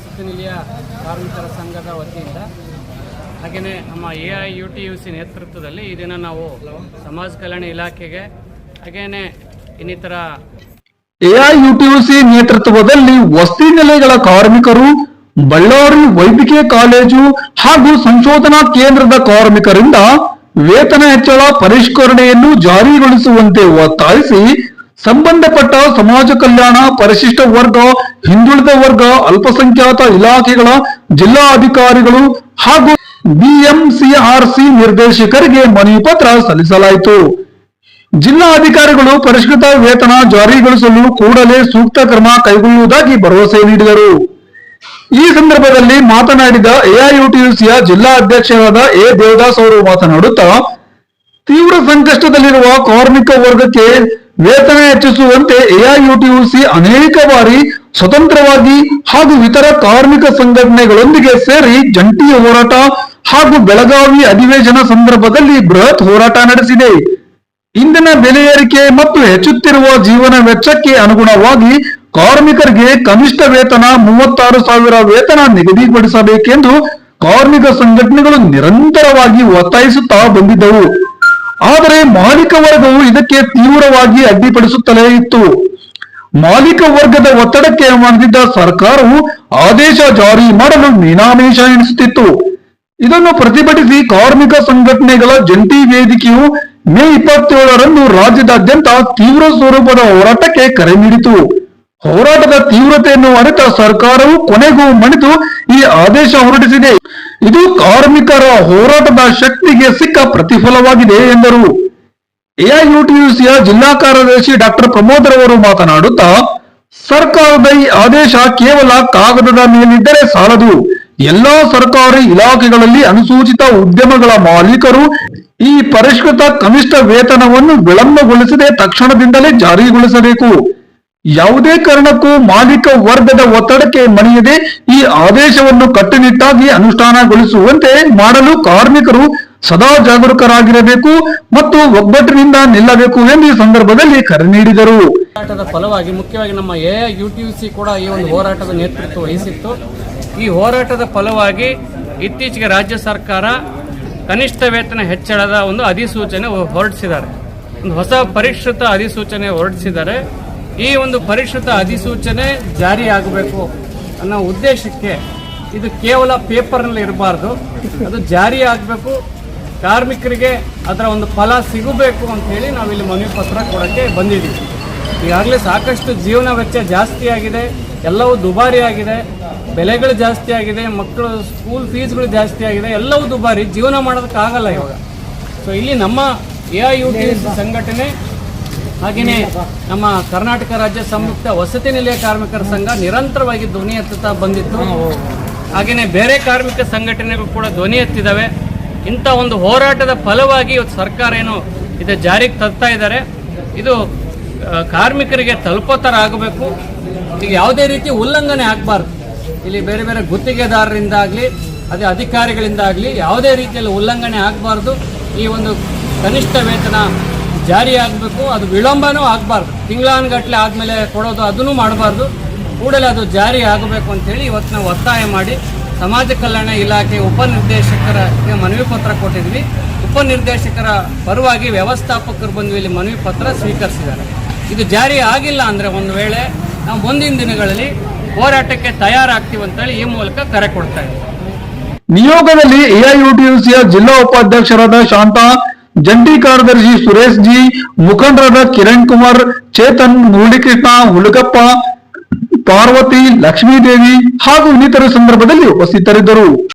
ವಸತಿ ನಿಲಯ ಕಾರ್ಮಿಕರ ಸಂಘದ ವತಿಯಿಂದ ಹಾಗೆಯೇ ನಮ್ಮ AIUTUC ನೇತೃತ್ವದಲ್ಲಿ ಈ ದಿನ ನಾವು ಸಮಾಜ ಕಲ್ಯಾಣ ಇಲಾಖೆಗೆ ಹಾಗೆಯೇ ಇನ್ನಿತರ AIUTUC ನೇತೃತ್ವದಲ್ಲಿ ವಸತಿ ನಿಲಯಗಳ ಕಾರ್ಮಿಕರು, ಬಳ್ಳಾರಿ ವೈದ್ಯಕೀಯ ಕಾಲೇಜು ಹಾಗೂ ಸಂಶೋಧನಾ ಕೇಂದ್ರದ ಕಾರ್ಮಿಕರಿಂದ ವೇತನ ಹೆಚ್ಚಳ ಪರಿಷ್ಕರಣೆಯನ್ನು ಜಾರಿಗೊಳಿಸುವಂತೆ ಒತ್ತಾಯಿಸಿ ಸಂಬಂಧಪಟ್ಟ ಸಮಾಜ ಕಲ್ಯಾಣ, ಪರಿಶಿಷ್ಟ ವರ್ಗ, ಹಿಂದುಳಿದ ವರ್ಗ, ಅಲ್ಪಸಂಖ್ಯಾತ ಇಲಾಖೆಗಳ ಜಿಲ್ಲಾ ಅಧಿಕಾರಿಗಳು ಹಾಗೂ BMCRC ನಿರ್ದೇಶಕರಿಗೆ ಮನವಿ ಪತ್ರ ಸಲ್ಲಿಸಲಾಯಿತು. ಜಿಲ್ಲಾ ಅಧಿಕಾರಿಗಳು ಪರಿಷ್ಕೃತ ವೇತನ ಜಾರಿಗೊಳಿಸಲು ಕೂಡಲೇ ಸೂಕ್ತ ಕ್ರಮ ಕೈಗೊಳ್ಳುವುದಾಗಿ ಭರವಸೆ ನೀಡಿದರು. ಈ ಸಂದರ್ಭದಲ್ಲಿ ಮಾತನಾಡಿದ AIUTUCಯ ಜಿಲ್ಲಾ ಅಧ್ಯಕ್ಷರಾದ A. ದೇವದಾಸ್ ಅವರು ಮಾತನಾಡುತ್ತಾ, ತೀವ್ರ ಸಂಕಷ್ಟದಲ್ಲಿರುವ ಕಾರ್ಮಿಕ ವರ್ಗಕ್ಕೆ ವೇತನ ಹೆಚ್ಚಿಸುವಂತೆ AIUTUC ಅನೇಕ ಬಾರಿ ಸ್ವತಂತ್ರವಾಗಿ ಹಾಗೂ ಇತರ ಕಾರ್ಮಿಕ ಸಂಘಟನೆಗಳೊಂದಿಗೆ ಸೇರಿ ಜಂಟಿ ಹೋರಾಟ ಹಾಗೂ ಬೆಳಗಾವಿ ಅಧಿವೇಶನ ಸಂದರ್ಭದಲ್ಲಿ ಬೃಹತ್ ಹೋರಾಟ ನಡೆಸಿದೆ. ಇಂದಿನ ಬೆಲೆ ಏರಿಕೆ ಮತ್ತು ಹೆಚ್ಚುತ್ತಿರುವ ಜೀವನ ವೆಚ್ಚಕ್ಕೆ ಅನುಗುಣವಾಗಿ ಕಾರ್ಮಿಕರಿಗೆ ಕನಿಷ್ಠ ವೇತನ 36,000 ವೇತನ ನಿಗದಿಪಡಿಸಬೇಕೆಂದು ಕಾರ್ಮಿಕ ಸಂಘಟನೆಗಳು ನಿರಂತರವಾಗಿ ಒತ್ತಾಯಿಸುತ್ತಾ ಬಂದಿದ್ದವು. ಆದರೆ ಮಾಲೀಕ ವರ್ಗವು ಇದಕ್ಕೆ ತೀವ್ರವಾಗಿ ಅಡ್ಡಿಪಡಿಸುತ್ತಲೇ ಇತ್ತು. ಮಾಲೀಕ ವರ್ಗದ ಒತ್ತಡಕ್ಕೆ ಮಣಿದಿದ್ದ ಸರ್ಕಾರವು ಆದೇಶ ಜಾರಿ ಮಾಡಲು ಮೀನಾಮೇಷ ಎಣಿಸುತ್ತಿತ್ತು. ಇದನ್ನು ಪ್ರತಿಭಟಿಸಿ ಕಾರ್ಮಿಕ ಸಂಘಟನೆಗಳ ಜಂಟಿ ವೇದಿಕೆಯು ಮೇ 27ರಂದು ರಾಜ್ಯದಾದ್ಯಂತ ತೀವ್ರ ಸ್ವರೂಪದ ಹೋರಾಟಕ್ಕೆ ಕರೆ ನೀಡಿತು. ಹೋರಾಟದ ತೀವ್ರತೆಯನ್ನು ಅರಿತ ಸರ್ಕಾರವು ಕೊನೆಗೂ ಮಣಿದು ಈ ಆದೇಶ ಹೊರಡಿಸಿದೆ. ಇದು ಕಾರ್ಮಿಕರ ಹೋರಾಟದ ಶಕ್ತಿಗೆ ಸಿಕ್ಕ ಪ್ರತಿಫಲವಾಗಿದೆ ಎಂದರು. AIUTUCಯ ಜಿಲ್ಲಾ ಕಾರ್ಯದರ್ಶಿ ಡಾಕ್ಟರ್ ಪ್ರಮೋದ್ ರವರು ಮಾತನಾಡುತ್ತಾ, ಸರ್ಕಾರದ ಈ ಆದೇಶ ಕೇವಲ ಕಾಗದದ ಮೇಲಿದ್ದರೆ ಸಾಲದು. ಎಲ್ಲಾ ಸರ್ಕಾರಿ ಇಲಾಖೆಗಳಲ್ಲಿ ಅನುಸೂಚಿತ ಉದ್ಯಮಗಳ ಮಾಲೀಕರು ಈ ಪರಿಷ್ಕೃತ ಕನಿಷ್ಠ ವೇತನವನ್ನು ವಿಳಂಬಗೊಳಿಸದೆ ತಕ್ಷಣದಿಂದಲೇ ಜಾರಿಗೊಳಿಸಬೇಕು. ಯಾವುದೇ ಕಾರಣಕ್ಕೂ ಮಾಲೀಕ ವರ್ಗದ ಒತ್ತಡಕ್ಕೆ ಮಣಿಯದೆ ಈ ಆದೇಶವನ್ನು ಕಟ್ಟುನಿಟ್ಟಾಗಿ ಅನುಷ್ಠಾನಗೊಳಿಸುವಂತೆ ಮಾಡಲು ಕಾರ್ಮಿಕರು ಸದಾ ಜಾಗರೂಕರಾಗಿರಬೇಕು ಮತ್ತು ಒಗ್ಗಟ್ಟಿನಿಂದ ನಿಲ್ಲಬೇಕು ಎಂದು ಈ ಸಂದರ್ಭದಲ್ಲಿ ಕರೆ ನೀಡಿದರು. ಹೋರಾಟದ ಫಲವಾಗಿ ಮುಖ್ಯವಾಗಿ ನಮ್ಮ AIUTUC ಕೂಡ ಈ ಒಂದು ಹೋರಾಟದ ನೇತೃತ್ವ ವಹಿಸಿತ್ತು. ಈ ಹೋರಾಟದ ಫಲವಾಗಿ ಇತ್ತೀಚೆಗೆ ರಾಜ್ಯ ಸರ್ಕಾರ ಕನಿಷ್ಠ ವೇತನ ಹೆಚ್ಚಳದ ಒಂದು ಅಧಿಸೂಚನೆ ಹೊರಡಿಸಿದ್ದಾರೆ. ಒಂದು ಹೊಸ ಪರಿಷ್ಕೃತ ಅಧಿಸೂಚನೆ ಹೊರಡಿಸಿದ್ದಾರೆ. ಈ ಒಂದು ಪರಿಷ್ಕೃತ ಅಧಿಸೂಚನೆ ಜಾರಿಯಾಗಬೇಕು ಅನ್ನೋ ಉದ್ದೇಶಕ್ಕೆ ಇದು ಕೇವಲ ಪೇಪರ್ನಲ್ಲಿ ಇರಬಾರ್ದು, ಅದು ಜಾರಿ ಆಗಬೇಕು, ಕಾರ್ಮಿಕರಿಗೆ ಅದರ ಒಂದು ಫಲ ಸಿಗಬೇಕು ಅಂತ ಹೇಳಿ ನಾವಿಲ್ಲಿ ಮನವಿ ಪತ್ರ ಕೊಡೋಕ್ಕೆ ಬಂದಿದ್ದೀವಿ. ಈಗಾಗಲೇ ಸಾಕಷ್ಟು ಜೀವನ ವೆಚ್ಚ ಜಾಸ್ತಿ ಆಗಿದೆ, ಎಲ್ಲವೂ ದುಬಾರಿ ಆಗಿದೆ, ಬೆಲೆಗಳು ಜಾಸ್ತಿ ಆಗಿದೆ, ಮಕ್ಕಳು ಸ್ಕೂಲ್ ಫೀಸ್ಗಳು ಜಾಸ್ತಿ ಆಗಿದೆ, ಎಲ್ಲವೂ ದುಬಾರಿ, ಜೀವನ ಮಾಡೋದಕ್ಕಾಗಲ್ಲ ಇವಾಗ. ಸೊ ಇಲ್ಲಿ ನಮ್ಮ AIUTUC ಸಂಘಟನೆ ಹಾಗೆಯೇ ನಮ್ಮ ಕರ್ನಾಟಕ ರಾಜ್ಯ ಸಂಯುಕ್ತ ವಸತಿ ನಿಲಯ ಕಾರ್ಮಿಕರ ಸಂಘ ನಿರಂತರವಾಗಿ ಧ್ವನಿ ಎತ್ತುತ್ತಾ ಬಂದಿತ್ತು. ಹಾಗೆಯೇ ಬೇರೆ ಕಾರ್ಮಿಕ ಸಂಘಟನೆಗಳು ಕೂಡ ಧ್ವನಿ ಎತ್ತಿದ್ದಾವೆ. ಇಂಥ ಒಂದು ಹೋರಾಟದ ಫಲವಾಗಿ ಇವತ್ತು ಸರ್ಕಾರ ಏನು ಇದು ಜಾರಿಗೆ ತರ್ತಾ ಇದ್ದಾರೆ, ಇದು ಕಾರ್ಮಿಕರಿಗೆ ತಲುಪೋ ಥರ ಆಗಬೇಕು. ಈಗ ಯಾವುದೇ ರೀತಿ ಉಲ್ಲಂಘನೆ ಆಗಬಾರ್ದು. ಇಲ್ಲಿ ಬೇರೆ ಬೇರೆ ಗುತ್ತಿಗೆದಾರರಿಂದಾಗಲಿ ಅದೇ ಅಧಿಕಾರಿಗಳಿಂದಾಗಲಿ ಯಾವುದೇ ರೀತಿಯಲ್ಲಿ ಉಲ್ಲಂಘನೆ ಆಗಬಾರ್ದು. ಈ ಒಂದು ಕನಿಷ್ಠ ವೇತನ ಜಾರಿ ಆಗಬೇಕು, ಅದು ವಿಳಂಬನೂ ಆಗಬಾರ್ದು. ತಿಂಗಳಾನುಗಟ್ಟಲೆ ಆದಮೇಲೆ ಕೊಡೋದು ಅದನ್ನು ಮಾಡಬಾರ್ದು. ಕೂಡಲೇ ಅದು ಜಾರಿ ಆಗಬೇಕು ಅಂತೇಳಿ ಇವತ್ತು ನಾವು ಒತ್ತಾಯ ಮಾಡಿ ಸಮಾಜ ಕಲ್ಯಾಣ ಇಲಾಖೆ ಉಪನಿರ್ದೇಶಕರಿಗೆ ಮನವಿ ಪತ್ರ ಕೊಟ್ಟಿದ್ವಿ. ಉಪನಿರ್ದೇಶಕರ ಪರವಾಗಿ ವ್ಯವಸ್ಥಾಪಕರು ಬಂದು ಇಲ್ಲಿ ಮನವಿ ಪತ್ರ ಸ್ವೀಕರಿಸಿದ್ದಾರೆ. ಇದು ಜಾರಿ ಆಗಿಲ್ಲ ಅಂದರೆ ಒಂದು ವೇಳೆ ನಾವು ಮುಂದಿನ ದಿನಗಳಲ್ಲಿ ಹೋರಾಟಕ್ಕೆ ತಯಾರಾಗ್ತೀವಿ ಅಂತೇಳಿ ಈ ಮೂಲಕ ಕರೆ ಕೊಡ್ತಾ ಇದ್ದೀವಿ. ನಿಯೋಗದಲ್ಲಿ AIUTUCಯ ಜಿಲ್ಲಾ ಉಪಾಧ್ಯಕ್ಷರಾದ ಶಾಂತಾ, ಜಂಟಿ ಕಾರ್ಯದರ್ಶಿ ಸುರೇಶ್ ಜಿ, ಮುಖಂಡರಾದ ಕಿರಣ್ ಕುಮಾರ್, ಚೇತನ್, ಮುರಳೀಕೃಷ್ಣ, ಹುಲಗಪ್ಪ, ಪಾರ್ವತಿ, ಲಕ್ಷ್ಮೀದೇವಿ ಹಾಗೂ ಇನ್ನಿತರ ಸಂದರ್ಭದಲ್ಲಿ ಉಪಸ್ಥಿತರಿದ್ದರು.